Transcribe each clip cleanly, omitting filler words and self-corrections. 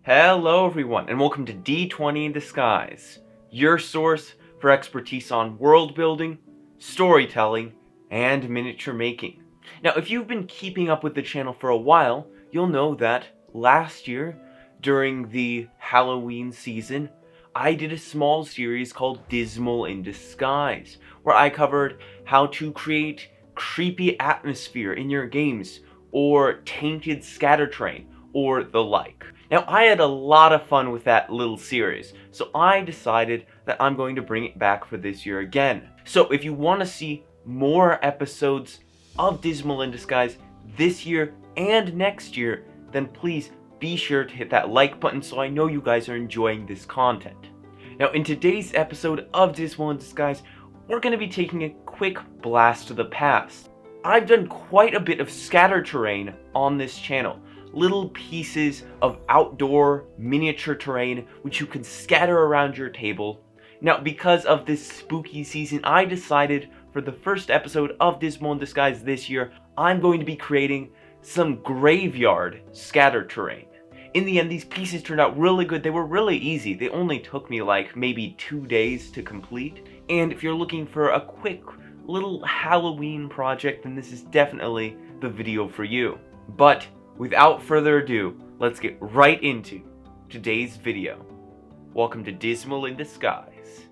Hello everyone, and welcome to D20 in Disguise, your source for expertise on world building, storytelling, and miniature making. Now, if you've been keeping up with the channel for a while, you'll know that last year, during the Halloween season, I did a small series called Dismal in Disguise, where I covered how to create creepy atmosphere in your games, or tainted scattertrain, or the like. Now, I had a lot of fun with that little series, so I decided that I'm going to bring it back for this year again. So if you want to see more episodes of Dismal in Disguise this year and next year, then please be sure to hit that like button so I know you guys are enjoying this content. Now, in today's episode of Dismal in Disguise, we're going to be taking a quick blast to the past. I've done quite a bit of scatter terrain on this channel. Little pieces of outdoor miniature terrain which you can scatter around your table. Now, because of this spooky season, I decided for the first episode of Dismal in Disguise this year, I'm going to be creating some graveyard scatter terrain. In the end, these pieces turned out really good. They were really easy. They only took me like maybe 2 days to complete. And if you're looking for a quick little Halloween project, then this is definitely the video for you. But without further ado, let's get right into today's video. Welcome to Dismal in Disguise.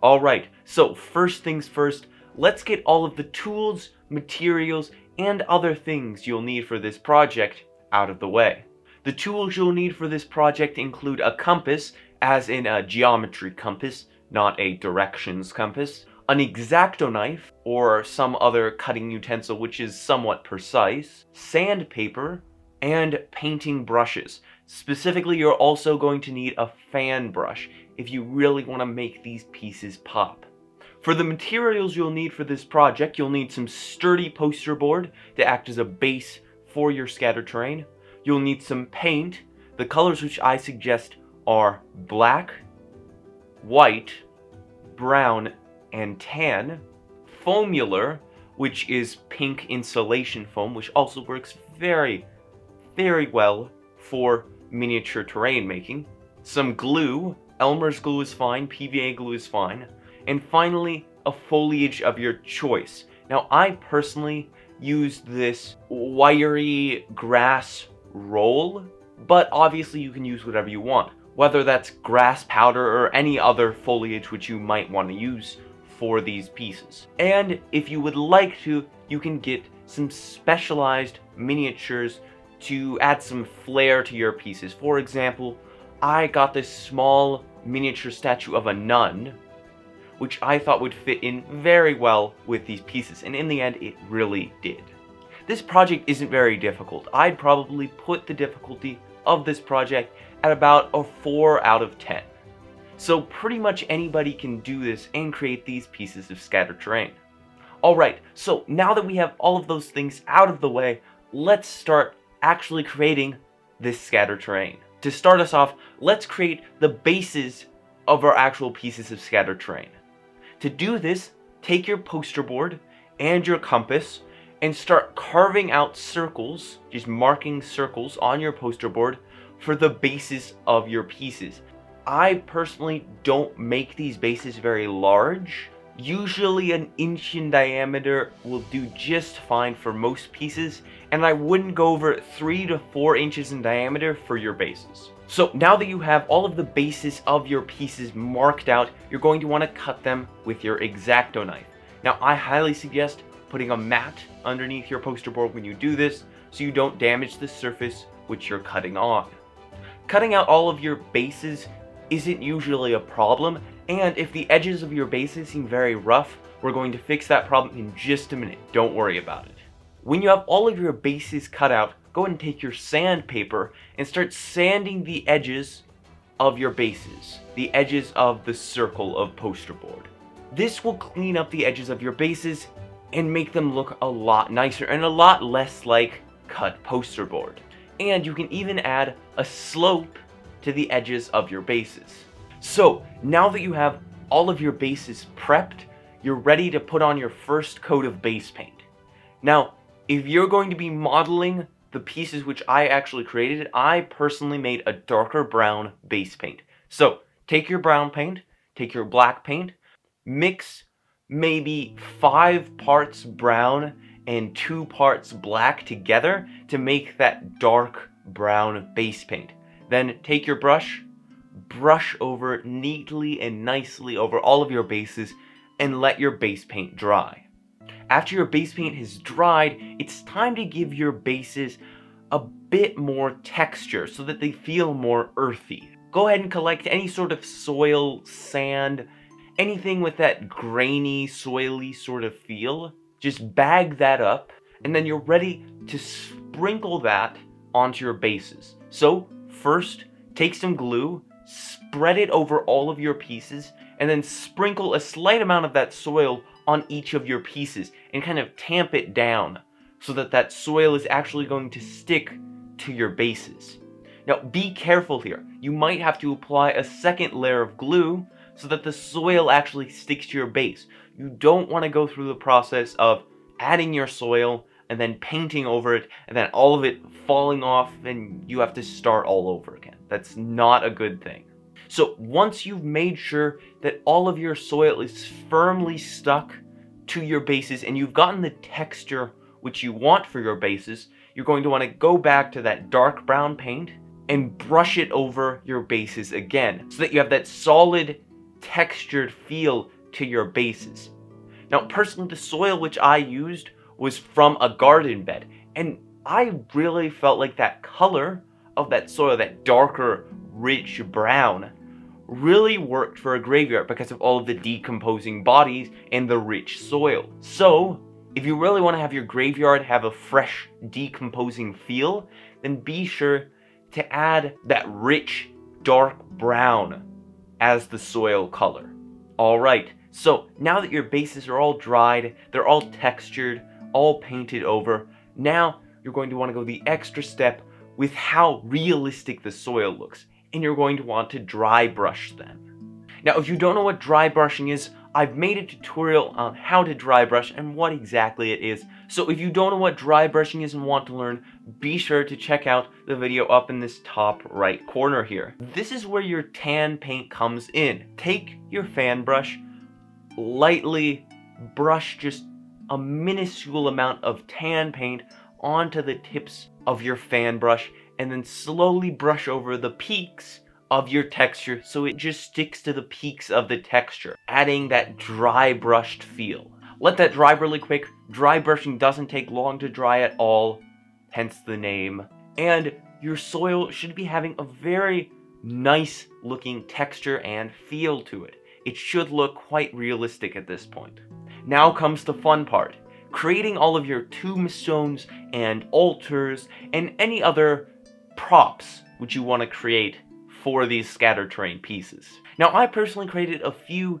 Alright, so first things first, let's get all of the tools, materials, and other things you'll need for this project out of the way. The tools you'll need for this project include a compass, as in a geometry compass, not a directions compass, an X-Acto knife, or some other cutting utensil which is somewhat precise, sandpaper, and painting brushes. Specifically, you're also going to need a fan brush if you really want to make these pieces pop. For the materials you'll need for this project, you'll need some sturdy poster board to act as a base for your scatter terrain. You'll need some paint. The colors which I suggest are black, white, brown, and tan. Foamular, which is pink insulation foam, which also works very, very well for miniature terrain making. Some glue. Elmer's glue is fine, PVA glue is fine. And finally, a foliage of your choice. Now, I personally used this wiry grass roll, but obviously you can use whatever you want, whether that's grass powder or any other foliage which you might want to use for these pieces. And if you would like to, you can get some specialized miniatures to add some flair to your pieces. For example, I got this small miniature statue of a nun, which I thought would fit in very well with these pieces, and in the end it really did. This project isn't very difficult. I'd probably put the difficulty of this project at about a 4 out of 10. So pretty much anybody can do this and create these pieces of scatter terrain. Alright, so now that we have all of those things out of the way, let's start actually creating this scatter terrain. To start us off, let's create the bases of our actual pieces of scatter terrain. To do this, take your poster board and your compass and start carving out circles, just marking circles on your poster board for the bases of your pieces. I personally don't make these bases very large. Usually an inch in diameter will do just fine for most pieces, and I wouldn't go over 3 to 4 inches in diameter for your bases. So now that you have all of the bases of your pieces marked out, you're going to want to cut them with your X-Acto knife. Now, I highly suggest putting a mat underneath your poster board when you do this, so you don't damage the surface which you're cutting on. Cutting out all of your bases isn't usually a problem, and if the edges of your bases seem very rough, we're going to fix that problem in just a minute. Don't worry about it. When you have all of your bases cut out, go ahead and take your sandpaper and start sanding the edges of your bases, the edges of the circle of poster board. This will clean up the edges of your bases and make them look a lot nicer and a lot less like cut poster board. And you can even add a slope to the edges of your bases. So now that you have all of your bases prepped, you're ready to put on your first coat of base paint. Now, if you're going to be modeling the pieces which I actually created, I personally made a darker brown base paint. So take your brown paint, take your black paint, mix maybe 5 parts brown and 2 parts black together to make that dark brown base paint. Then take your brush, brush over neatly and nicely over all of your bases, and let your base paint dry. After your base paint has dried, it's time to give your bases a bit more texture so that they feel more earthy. Go ahead and collect any sort of soil, sand, anything with that grainy, soily sort of feel. Just bag that up, and then you're ready to sprinkle that onto your bases. So first, take some glue, spread it over all of your pieces, and then sprinkle a slight amount of that soil on each of your pieces and kind of tamp it down so that that soil is actually going to stick to your bases. Now be careful here. You might have to apply a second layer of glue so that the soil actually sticks to your base. You don't want to go through the process of adding your soil and then painting over it and then all of it falling off and you have to start all over again. That's not a good thing. So once you've made sure that all of your soil is firmly stuck to your bases and you've gotten the texture which you want for your bases, you're going to want to go back to that dark brown paint and brush it over your bases again so that you have that solid textured feel to your bases. Now personally, the soil which I used was from a garden bed, and I really felt like that color of that soil, that darker, rich brown, really worked for a graveyard because of all of the decomposing bodies and the rich soil. So if you really want to have your graveyard have a fresh, decomposing feel, then be sure to add that rich, dark brown as the soil color. Alright, so now that your bases are all dried, they're all textured, all painted over, now you're going to want to go the extra step with how realistic the soil looks, and you're going to want to dry brush them. Now if you don't know what dry brushing is, I've made a tutorial on how to dry brush and what exactly it is. So if you don't know what dry brushing is and want to learn, be sure to check out the video up in this top right corner here. This is where your tan paint comes in. Take your fan brush, lightly brush just a minuscule amount of tan paint onto the tips of your fan brush, and then slowly brush over the peaks of your texture so it just sticks to the peaks of the texture, adding that dry brushed feel. Let that dry really quick. Dry brushing doesn't take long to dry at all, hence the name. And your soil should be having a very nice looking texture and feel to it. It should look quite realistic at this point. Now comes the fun part. Creating all of your tombstones and altars and any other props which you want to create for these scatter terrain pieces. Now I personally created a few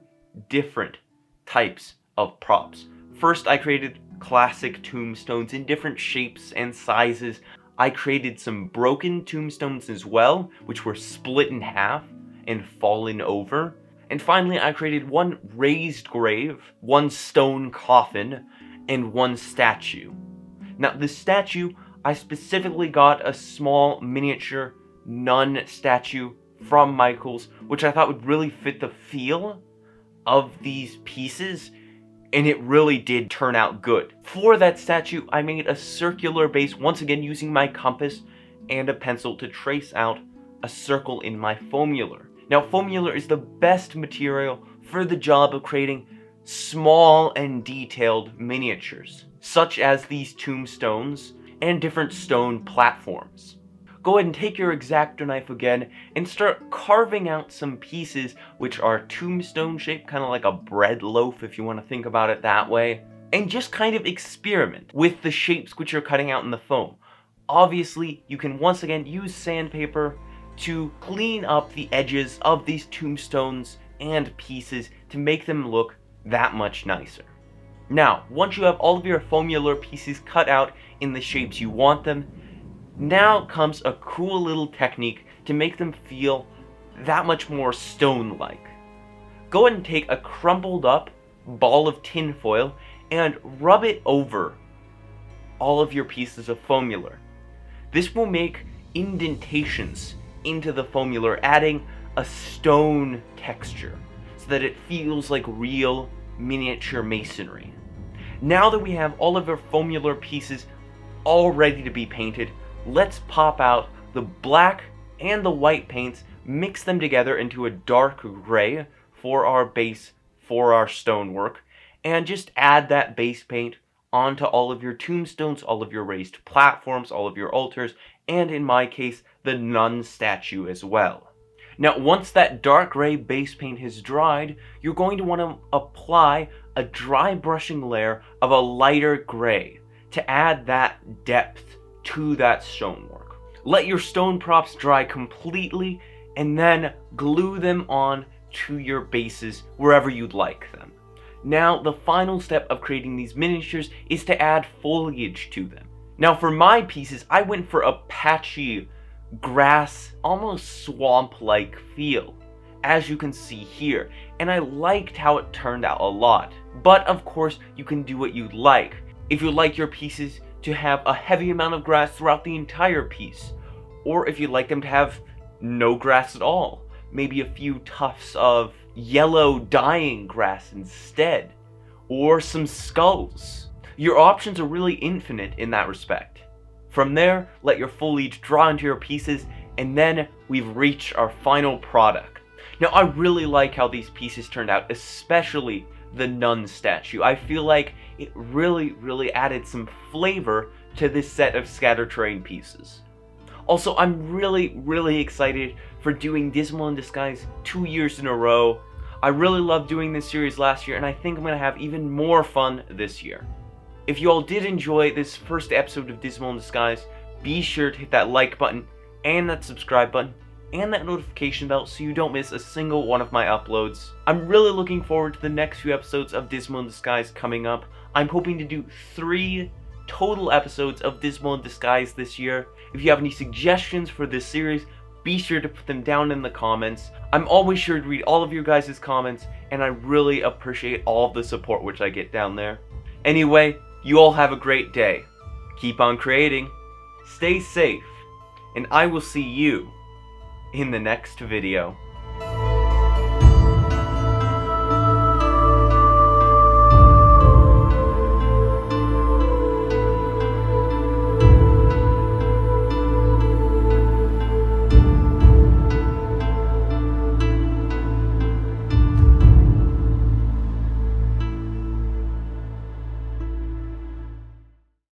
different types of props. First, I created classic tombstones in different shapes and sizes. I created some broken tombstones as well, which were split in half and fallen over. And finally, I created one raised grave, one stone coffin, and one statue. Now the statue, I specifically got a small miniature nun statue from Michael's, which I thought would really fit the feel of these pieces, and it really did turn out good. For that statue, I made a circular base, once again using my compass and a pencil to trace out a circle in my foamular. Now foamular is the best material for the job of creating small and detailed miniatures, such as these tombstones and different stone platforms. Go ahead and take your X-Acto knife again and start carving out some pieces which are tombstone shaped, kind of like a bread loaf if you want to think about it that way, and just kind of experiment with the shapes which you're cutting out in the foam. Obviously, you can once again use sandpaper to clean up the edges of these tombstones and pieces to make them look that much nicer. Now, once you have all of your foamular pieces cut out in the shapes you want them, now comes a cool little technique to make them feel that much more stone-like. Go ahead and take a crumpled up ball of tinfoil and rub it over all of your pieces of foamular. This will make indentations into the foamular, adding a stone texture so that it feels like real miniature masonry. Now that we have all of our foamular pieces all ready to be painted, let's pop out the black and the white paints, mix them together into a dark gray for our base for our stonework, and just add that base paint onto all of your tombstones, all of your raised platforms, all of your altars, and in my case, the nun statue as well. Now, once that dark gray base paint has dried, you're going to want to apply a dry brushing layer of a lighter gray to add that depth to that stonework. Let your stone props dry completely and then glue them on to your bases wherever you'd like them. Now, the final step of creating these miniatures is to add foliage to them. Now, for my pieces, I went for a patchy grass, almost swamp-like feel, as you can see here, and I liked how it turned out a lot. But of course, you can do what you'd like. If you'd like your pieces to have a heavy amount of grass throughout the entire piece, or if you'd like them to have no grass at all, maybe a few tufts of yellow dying grass instead, or some skulls. Your options are really infinite in that respect. From there, let your foliage dry into your pieces, and then we've reached our final product. Now, I really like how these pieces turned out, especially the nun statue. I feel like it really added some flavor to this set of scatter terrain pieces. Also, I'm really excited for doing Dismal in Disguise 2 years in a row. I really loved doing this series last year, and I think I'm going to have even more fun this year. If you all did enjoy this first episode of Dismal in Disguise, be sure to hit that like button, and that subscribe button, and that notification bell so you don't miss a single one of my uploads. I'm really looking forward to the next few episodes of Dismal in Disguise coming up. I'm hoping to do 3 total episodes of Dismal in Disguise this year. If you have any suggestions for this series, be sure to put them down in the comments. I'm always sure to read all of your guys' comments, and I really appreciate all of the support which I get down there. Anyway, you all have a great day. Keep on creating, stay safe, and I will see you in the next video.